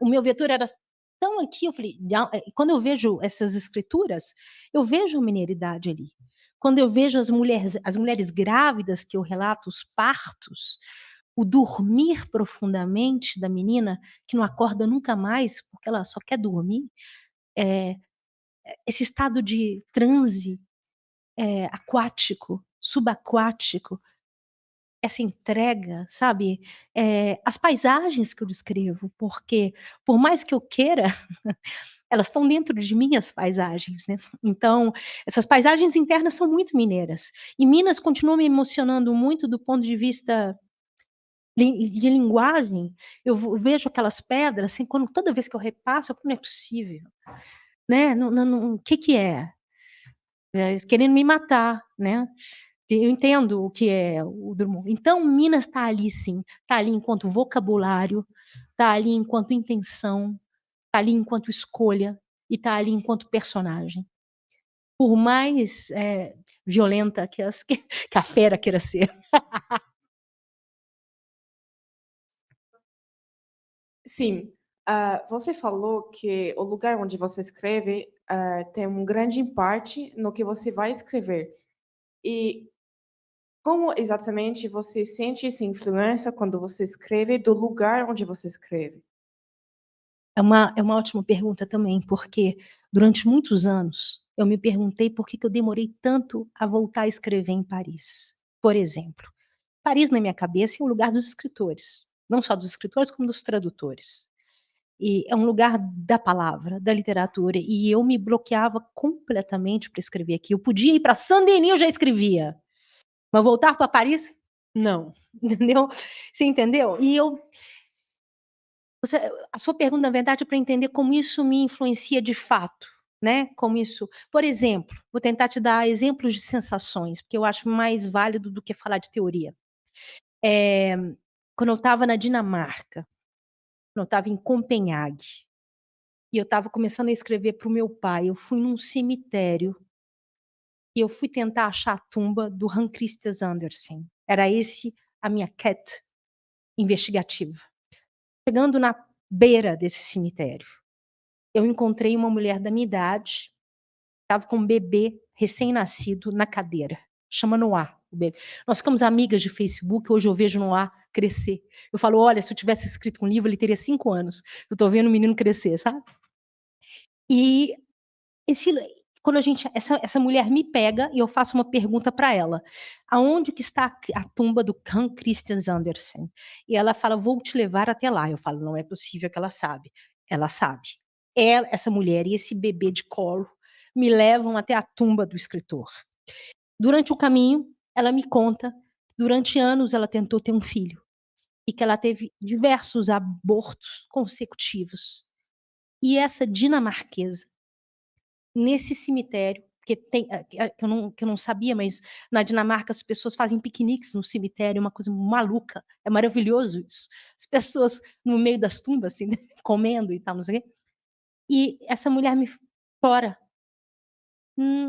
o meu vetor era tão aqui, eu falei, quando eu vejo essas escrituras, eu vejo a mineridade ali. Quando eu vejo as mulheres grávidas, que eu relato os partos, o dormir profundamente da menina, que não acorda nunca mais, porque ela só quer dormir, esse estado de transe aquático, subaquático, essa entrega, sabe? As paisagens que eu descrevo, porque por mais que eu queira, elas estão dentro de mim, as paisagens, né? Então, essas paisagens internas são muito mineiras. E Minas continua me emocionando muito do ponto de vista de linguagem. Eu vejo aquelas pedras, assim, toda vez que eu repasso, eu falo, não é possível, né? O que é? Querendo me matar, né? Eu entendo o que é o Drummond. Então, Minas está ali, sim. Está ali enquanto vocabulário, está ali enquanto intenção, está ali enquanto escolha e está ali enquanto personagem. Por mais violenta que a fera queira ser. Sim, você falou que o lugar onde você escreve tem um grande parte no que você vai escrever. E como exatamente você sente essa influência quando você escreve do lugar onde você escreve? É uma ótima pergunta também, porque durante muitos anos eu me perguntei por que eu demorei tanto a voltar a escrever em Paris. Por exemplo, Paris, na minha cabeça, é o lugar dos escritores, não só dos escritores, como dos tradutores. E é um lugar da palavra, da literatura, e eu me bloqueava completamente para escrever aqui. Eu podia ir para Saint-Denis, eu já escrevia, mas voltar para Paris, não, entendeu? Você entendeu? A sua pergunta, na verdade, é para entender como isso me influencia de fato, né? Como isso, por exemplo, vou tentar te dar exemplos de sensações, porque eu acho mais válido do que falar de teoria. Quando eu estava na Dinamarca, quando eu estava em Copenhague, e eu estava começando a escrever para o meu pai, eu fui num cemitério e eu fui tentar achar a tumba do Hans Christian Andersen. Era esse a minha quête investigativa. Chegando na beira desse cemitério, eu encontrei uma mulher da minha idade, estava com um bebê recém-nascido na cadeira, chama Noah, o bebê. Nós ficamos amigas de Facebook, hoje eu vejo Noah crescer. Eu falo, olha, se eu tivesse escrito um livro, ele teria 5 anos. Eu estou vendo o menino crescer, sabe? E quando essa mulher me pega e eu faço uma pergunta para ela, aonde que está a tumba do Hans Christian Andersen? E ela fala, vou te levar até lá. Eu falo, não é possível que ela sabe. Ela sabe. Essa mulher e esse bebê de colo me levam até a tumba do escritor. Durante o caminho, ela me conta que durante anos ela tentou ter um filho e que ela teve diversos abortos consecutivos. E essa dinamarquesa, nesse cemitério, que eu não sabia, mas na Dinamarca as pessoas fazem piqueniques no cemitério, é uma coisa maluca, é maravilhoso isso. As pessoas no meio das tumbas, assim, comendo e tal, não sei o quê. E essa mulher me chora,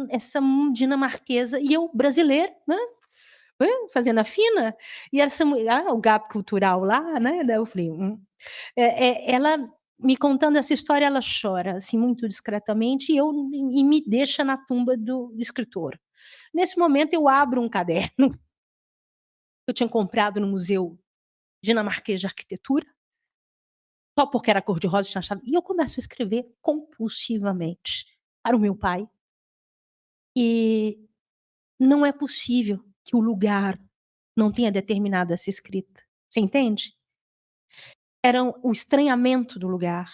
essa dinamarquesa, e eu brasileira, né? Fazendo a fina, e essa mulher, o gap cultural lá, né? Daí eu falei, ela me contando essa história, ela chora, assim, muito discretamente, e me deixa na tumba do escritor. Nesse momento, eu abro um caderno que eu tinha comprado no Museu Dinamarquês de Arquitetura, só porque era cor-de-rosa, tinha achado, e eu começo a escrever compulsivamente para o meu pai. E não é possível que o lugar não tenha determinado essa escrita. Você entende? Era o estranhamento do lugar,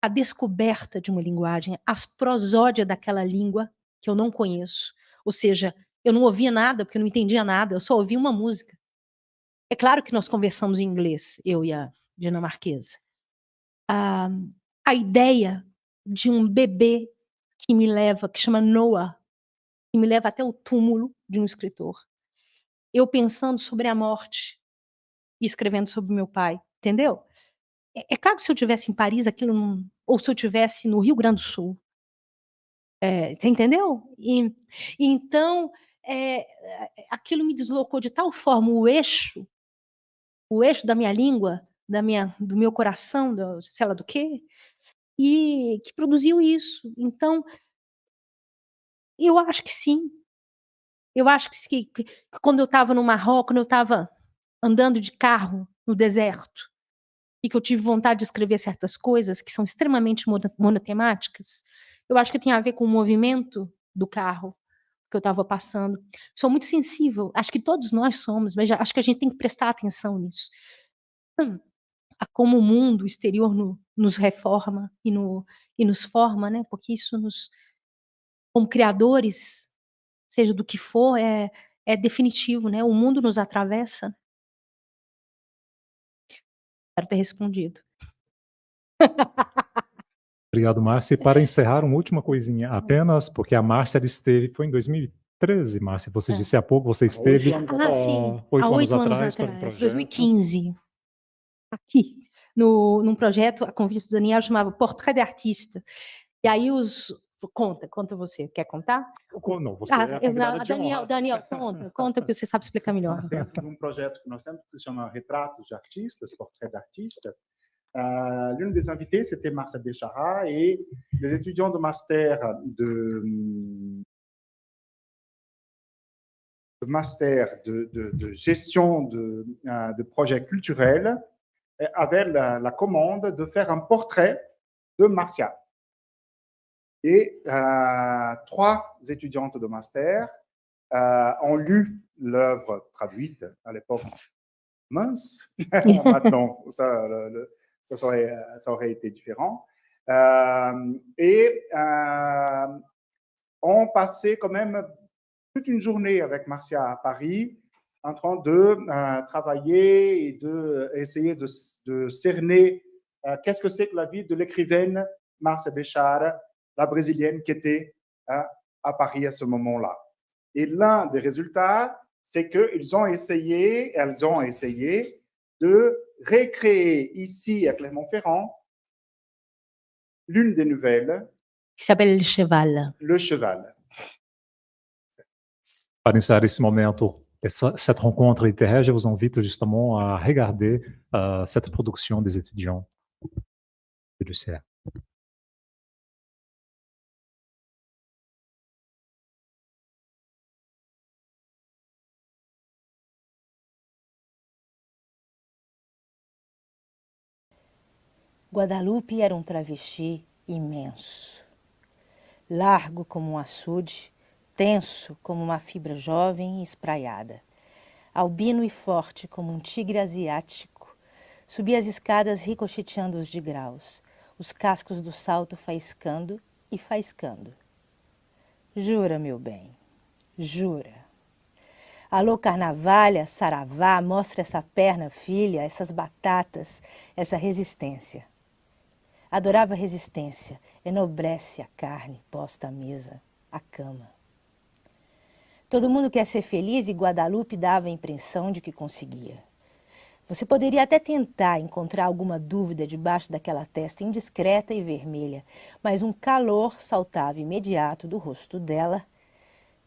a descoberta de uma linguagem, as prosódias daquela língua que eu não conheço. Ou seja, eu não ouvia nada, porque eu não entendia nada, eu só ouvia uma música. É claro que nós conversamos em inglês, eu e a dinamarquesa. A ideia de um bebê que me leva, que chama Noah, que me leva até o túmulo de um escritor. Eu pensando sobre a morte e escrevendo sobre meu pai, entendeu? É claro que se eu tivesse em Paris, aquilo não, ou se eu tivesse no Rio Grande do Sul, você entendeu? E então, aquilo me deslocou de tal forma o eixo da minha língua, do meu coração, sei lá do quê, e que produziu isso. Então, eu acho que sim. Eu acho que quando eu estava no Marrocos, quando eu estava andando de carro no deserto, e que eu tive vontade de escrever certas coisas que são extremamente monotemáticas, eu acho que tem a ver com o movimento do carro que eu estava passando. Sou muito sensível, acho que todos nós somos, mas acho que a gente tem que prestar atenção nisso. A como o mundo exterior nos reforma e nos forma, né? Porque isso como criadores, seja do que for, é definitivo, né? O mundo nos atravessa. Espero ter respondido. Obrigado, Márcia. E para encerrar, uma última coisinha, apenas porque a Márcia esteve, foi em 2013, Márcia, você disse há pouco, você esteve Sim, 8 há 8 anos anos atrás para um atrás, projeto. 2015, aqui, num projeto, a convite do Daniel, chamava Portrait d'Artiste. E aí conta você, quer contar? Não, você é a convidada de honra. Daniel, conta porque você sabe explicar melhor. Dentro de um projeto que nós temos que se chama Retratos de Artistas, Portrait d'Artiste, l'une des invités, c'était Marcia Béchara et les étudiants de master de gestion de projets culturels avaient la commande de faire un portrait de Marcia. Et 3 étudiantes de master ont lu l'œuvre traduite à l'époque. Mince, maintenant, ça aurait été différent. Et on passait quand même toute une journée avec Marcia à Paris en train de travailler et d'essayer de cerner qu'est-ce que c'est que la vie de l'écrivaine Marcia Béchara, la brésilienne qui était à Paris à ce moment-là. Et l'un des résultats, c'est qu'elles ont essayé de recréer ici à Clermont-Ferrand l'une des nouvelles. Qui s'appelle Le Cheval. Le Cheval. Para encerrar esse momento, cette rencontre littéraire, je vous invite justement à regarder cette production des étudiants de l'UCR. Guadalupe era um travesti imenso, largo como um açude, tenso como uma fibra jovem e espraiada, albino e forte como um tigre asiático, subia as escadas ricocheteando os degraus, os cascos do salto faiscando e faiscando. Jura, meu bem, jura. Alô, carnavalha, saravá, mostra essa perna, filha, essas batatas, essa resistência. Adorava a resistência, enobrece a carne posta à mesa, a cama. Todo mundo quer ser feliz e Guadalupe dava a impressão de que conseguia. Você poderia até tentar encontrar alguma dúvida debaixo daquela testa indiscreta e vermelha, mas um calor saltava imediato do rosto dela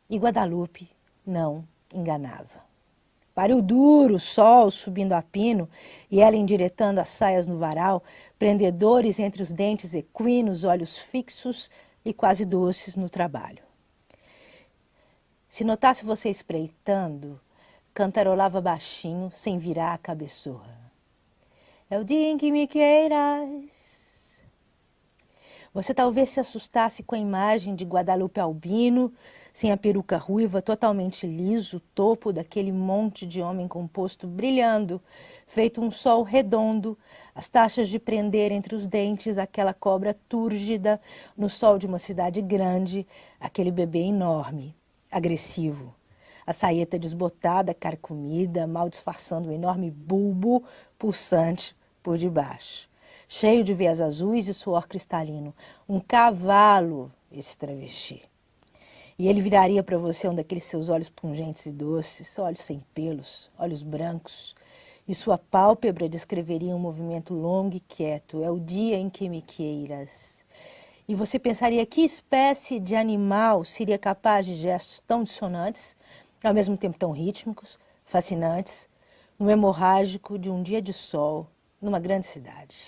e Guadalupe não enganava. Pariu duro, o sol subindo a pino e ela endiretando as saias no varal, prendedores entre os dentes equinos, olhos fixos e quase doces no trabalho. Se notasse você espreitando, cantarolava baixinho, sem virar a cabeçorra. É o dia em que me queiras. Você talvez se assustasse com a imagem de Guadalupe albino, sem a peruca ruiva, totalmente liso, o topo daquele monte de homem composto brilhando, feito um sol redondo, as taxas de prender entre os dentes aquela cobra túrgida no sol de uma cidade grande, aquele bebê enorme, agressivo. a saeta desbotada, carcomida, mal disfarçando um enorme bulbo pulsante por debaixo, cheio de veias azuis e suor cristalino. Um cavalo, esse travesti. E ele viraria para você um daqueles seus olhos pungentes e doces, olhos sem pelos, olhos brancos, e sua pálpebra descreveria um movimento longo e quieto. É o dia em que me queiras. E você pensaria que espécie de animal seria capaz de gestos tão dissonantes, ao mesmo tempo tão rítmicos, fascinantes, no hemorrágico de um dia de sol, numa grande cidade.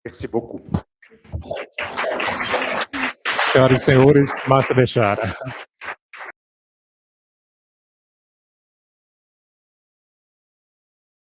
Merci beaucoup. Senhoras e senhores, Márcia Bechara.